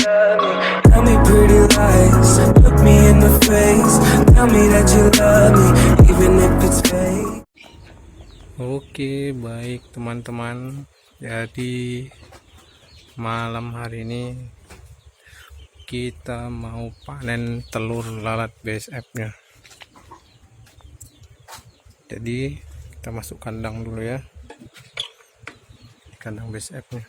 love me. Tell me pretty lies, look me in the face. Tell me that you love me, even if it's fake. Oke, baik teman-teman. Jadi malam hari ini kita mau panen telur lalat BSF-nya. Jadi kita masuk kandang dulu ya. Kandang BSF-nya.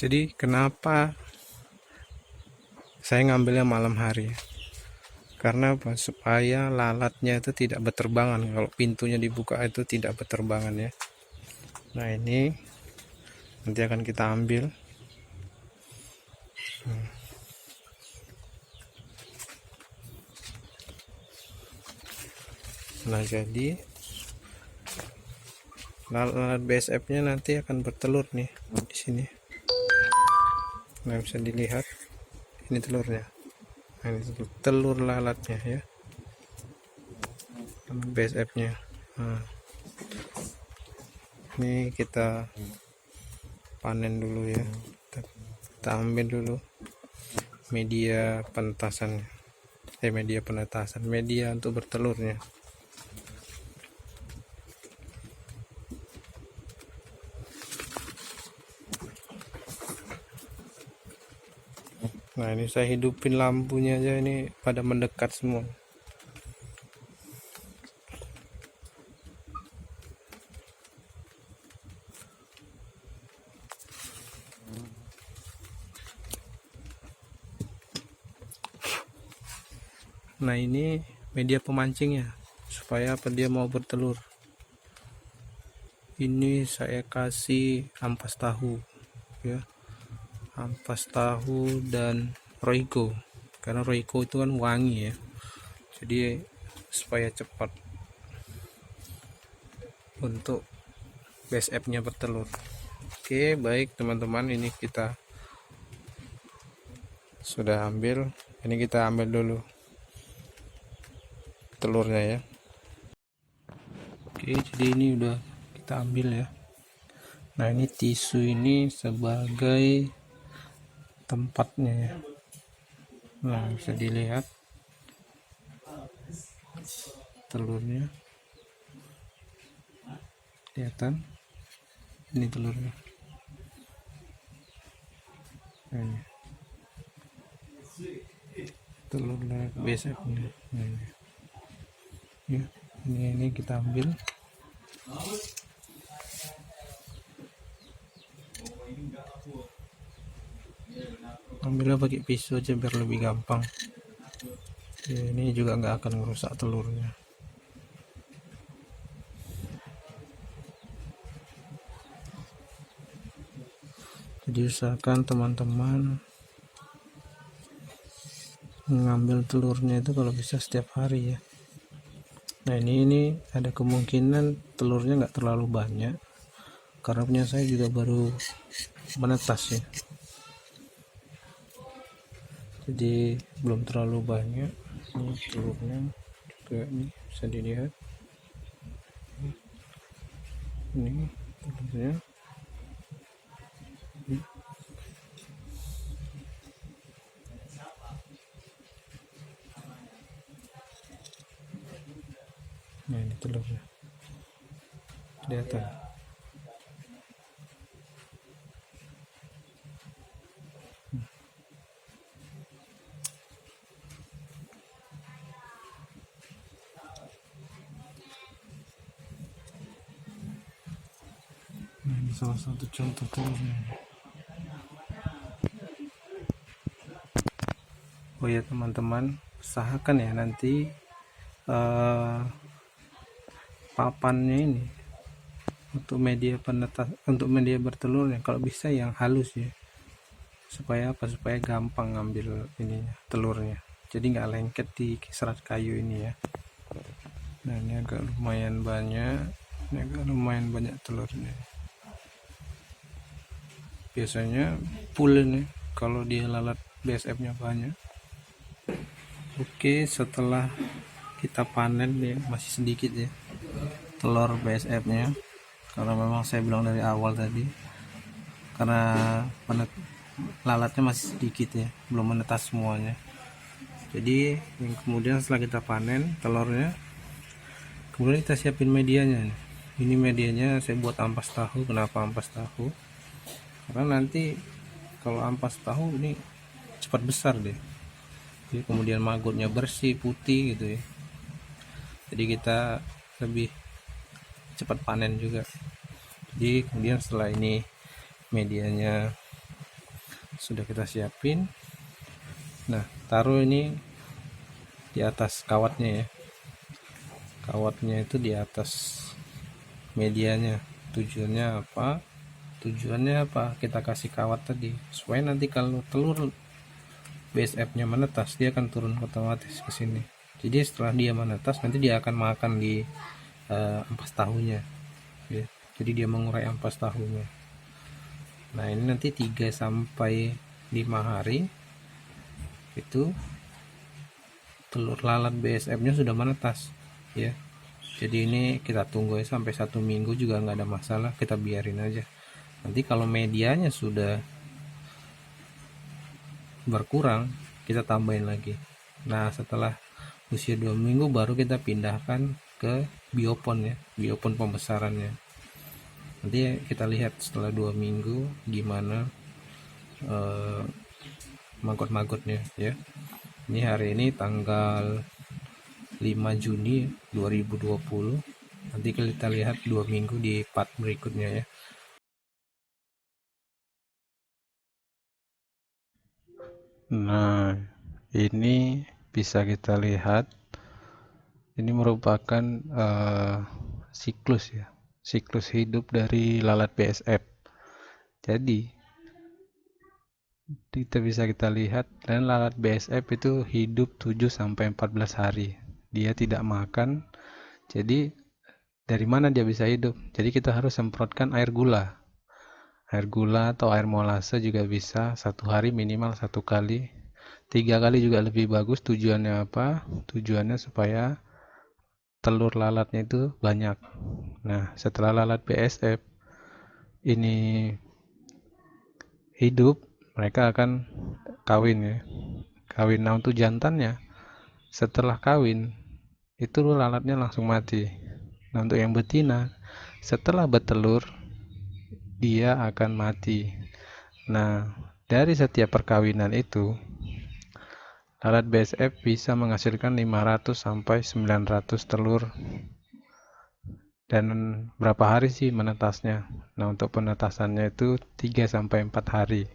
Jadi kenapa saya ngambilnya malam hari? Karena apa? Supaya lalatnya itu tidak berterbangan. Kalau pintunya dibuka itu tidak berterbangan ya. Nah ini nanti akan kita ambil. Nah jadi lalat BSF-nya nanti akan bertelur nih di sini. Nah bisa dilihat ini telurnya. Nah, ini telur lalatnya ya, BSF-nya. Nah, ini kita panen dulu ya. Kita ambil dulu media penetasan, media untuk bertelurnya. Nah ini saya hidupin lampunya aja, ini pada mendekat semua. Nah ini media pemancingnya supaya apa, dia mau bertelur. Ini saya kasih ampas tahu ya, ampas tahu dan Royco, karena Royco itu kan wangi ya, jadi supaya cepat untuk BSF-nya bertelur. Oke baik teman-teman, ini kita sudah ambil, ini kita ambil dulu telurnya ya. Oke jadi ini udah kita ambil ya. Nah ini tisu ini sebagai tempatnya ya. Nah bisa dilihat telurnya, kelihatan ini telurnya. Nah, ini telur BSF-nya. Nah, ini. Ya, ini kita ambil. Ambilnya pakai pisau aja biar lebih gampang ya, ini juga nggak akan merusak telurnya. Jadi usahakan teman-teman mengambil telurnya itu kalau bisa setiap hari ya. Nah ini ada kemungkinan telurnya nggak terlalu banyak karena punya saya juga baru menetas ya, jadi belum terlalu banyak. Ini telurnya juga, ini bisa dilihat, ini telurnya. Nah ini telurnya, kelihatan. Nah ini salah satu contoh telurnya. Oh ya teman-teman, usahakan ya nanti papannya ini untuk media penetas, untuk media bertelurnya kalau bisa yang halus ya, supaya apa, supaya gampang ngambil ininya, telurnya, jadi nggak lengket di serat kayu ini ya. Nah ini agak lumayan banyak, ini agak lumayan banyak telurnya. Biasanya full ini kalau dia lalat BSF-nya banyak. Oke, setelah kita panen ya, masih sedikit ya telur BSF-nya, karena memang saya bilang dari awal tadi, karena lalatnya masih sedikit ya, belum menetas semuanya. Jadi yang kemudian setelah kita panen telurnya, kemudian kita siapin medianya. Ini medianya saya buat ampas tahu. Kenapa ampas tahu? Karena nanti kalau ampas tahu ini cepat besar deh. Jadi kemudian magotnya bersih putih gitu ya. Jadi kita lebih cepat panen juga. Jadi kemudian setelah ini medianya sudah kita siapin, nah taruh ini di atas kawatnya ya. Kawatnya itu di atas medianya. Tujuannya apa kita kasih kawat tadi supaya nanti kalau telur BSF-nya menetas dia akan turun otomatis ke sini. Jadi setelah dia menetas nanti dia akan makan di ampas tahunya ya. Jadi dia mengurai ampas tahunya. Nah ini nanti 3 sampai 5 hari itu telur lalat BSF-nya sudah menetas ya. Jadi ini kita tunggu ya sampai 1 minggu juga nggak ada masalah, kita biarin aja. Nanti kalau medianya sudah berkurang kita tambahin lagi. Nah setelah usia 2 minggu baru kita pindahkan ke biopon ya, biopon pembesarannya. Nanti kita lihat setelah 2 minggu gimana maggot-maggotnya ya. Ini hari ini tanggal 5 Juni 2020. Nanti kita lihat 2 minggu di part berikutnya ya. Nah, ini bisa kita lihat, ini merupakan siklus ya, siklus hidup dari lalat BSF. Jadi, kita lihat dan lalat BSF itu hidup 7 sampai 14 hari. Dia tidak makan. Jadi, dari mana dia bisa hidup? Jadi kita harus semprotkan air gula. Air gula atau air molase juga bisa, 1 hari minimal 1 kali. 3 kali juga lebih bagus. Tujuannya apa? Tujuannya supaya telur lalatnya itu banyak. Nah setelah lalat BSF ini hidup, mereka akan kawin ya. Kawin. Nah untuk jantannya setelah kawin itu lalatnya langsung mati. Nah untuk yang betina setelah bertelur dia akan mati. Nah dari setiap perkawinan itu lalat BSF bisa menghasilkan 500 sampai 900 telur. Dan berapa hari sih menetasnya? Nah, untuk penetasannya itu 3 sampai 4 hari.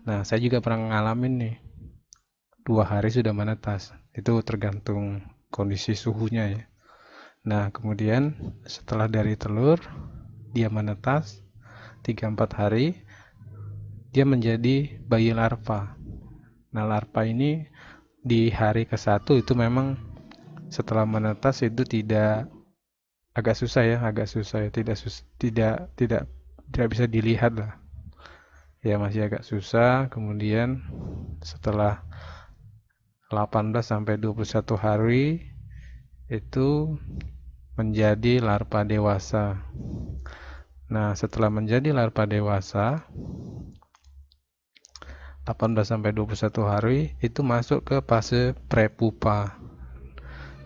Nah, saya juga pernah ngalamin nih. 2 hari sudah menetas. Itu tergantung kondisi suhunya ya. Nah, kemudian setelah dari telur dia menetas 3-4 hari, dia menjadi bayi larva. Nah, larva ini di hari ke-1 itu memang setelah menetas itu agak susah ya, tidak bisa dilihat lah. Ya masih agak susah. Kemudian setelah 18 sampai 21 hari itu menjadi larva dewasa. Nah, setelah menjadi larva dewasa 18 sampai 21 hari itu masuk ke fase prepupa.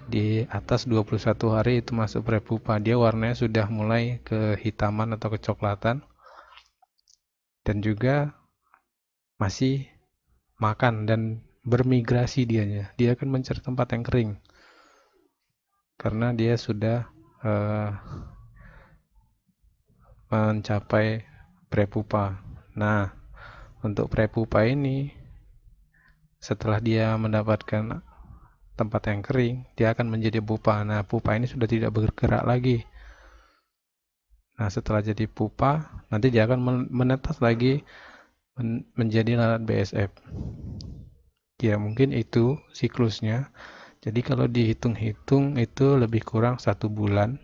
Di atas 21 hari itu masuk prepupa. Dia warnanya sudah mulai kehitaman atau kecoklatan. Dan juga masih makan dan bermigrasi dianya. Dia akan mencari tempat yang kering. Karena dia sudah mencapai prepupa. Nah, untuk prepupa ini setelah dia mendapatkan tempat yang kering, dia akan menjadi pupa. Nah, pupa ini sudah tidak bergerak lagi. Nah, setelah jadi pupa, nanti dia akan menetas lagi menjadi lalat BSF. Ya, mungkin itu siklusnya. Jadi kalau dihitung-hitung itu lebih kurang 1 bulan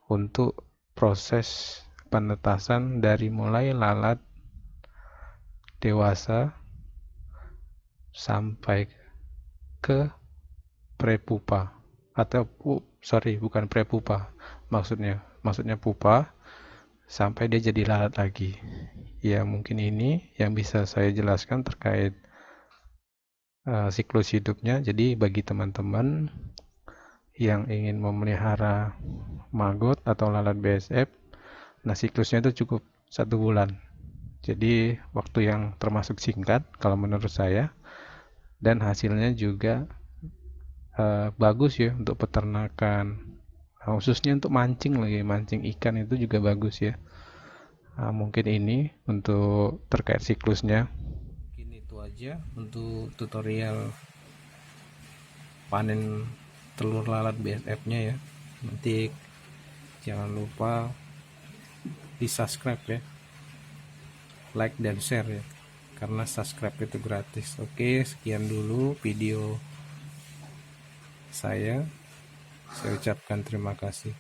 untuk proses penetasan dari mulai lalat dewasa sampai ke prepupa atau sorry, bukan prepupa, maksudnya pupa sampai dia jadi lalat lagi. Ya mungkin ini yang bisa saya jelaskan terkait siklus hidupnya. Jadi bagi teman-teman yang ingin memelihara maggot atau lalat BSF, nah siklusnya itu cukup 1 bulan. Jadi waktu yang termasuk singkat kalau menurut saya, dan hasilnya juga bagus ya untuk peternakan. Nah, khususnya untuk mancing ikan itu juga bagus ya. Nah, mungkin ini untuk terkait siklusnya. Mungkin itu aja untuk tutorial panen telur lalat BSF-nya ya. Nanti jangan lupa di subscribe ya, like dan share ya, karena subscribe itu gratis. Oke, sekian dulu video saya ucapkan terima kasih.